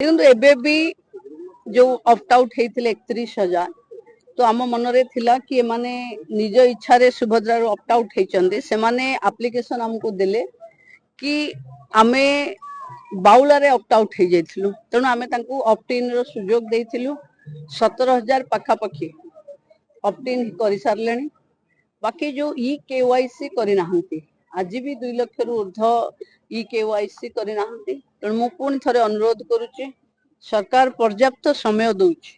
देखो एबे भी जो ऑप्ट आउट होते 31,000 तो आम मनरे थिला कि माने निज इच्छा रे सुभद्रा ऑप्ट आउट होती से एप्लिकेशन आमको देले कि आमे बाउला रे ऑप्ट आउट हो जाइथिलु तेणु आमे तांको ऑप्ट इन रो सुजोग देइथिलु 17,000 पाखापाखी ऑप्ट इन कर सारले बाकी जो ई केवाईसी करना आज भी 2 लाख रु ऊर्ध ई केवाईसी करना तेणु मु पुणी थे अनुरोध करुच्ची सरकार पर्याप्त समय दौची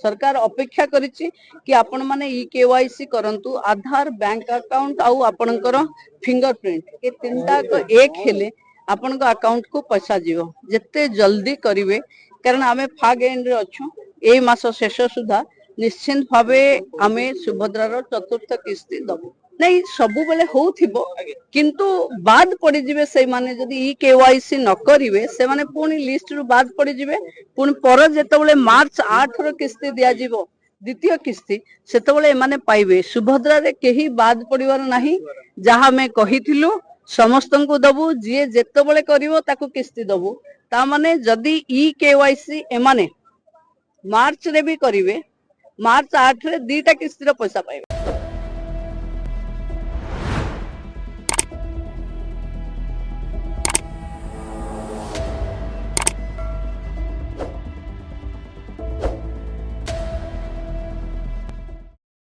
सरकार अपेक्षा करिछि कि आपण माने ई केवाईसी करंतु आधार बैंक अकाउंट आउ आपणकर फिंगरप्रिंट ए तीनटा एक हेले आपणक अकाउंट को पैसा जीवो जत्ते जल्दी करिवे कारण आमे फाग एंड रे अछु ए मास शेष सुधा निश्चिंत भावे आमे सुभद्रार चतुर्थ किस्ती दबु नहीं सबु बेले होउथिबो किंतु बाद पड़ी जिवे से माने जदी ई केवाईसी न करिवे से माने पुनी लिस्ट रु बाद पड़ी जिवे पुनी पर जेतबेले मार्च 8 रो किस्ती दिया जिवो द्वितीय किस्ती सेतबेले माने पाइबे सुभद्रा रे केही बाद पड़िवार नाही जहा मैं कहिथिलु समस्तंकु दबु जे जेतबेले करिवो ताकू किस्ती दबु ता माने जदी ई केवाईसी एमाने मार्च रे भी करिवे मार्च 8 रे 2टा किस्ती रो पैसा पाइबे।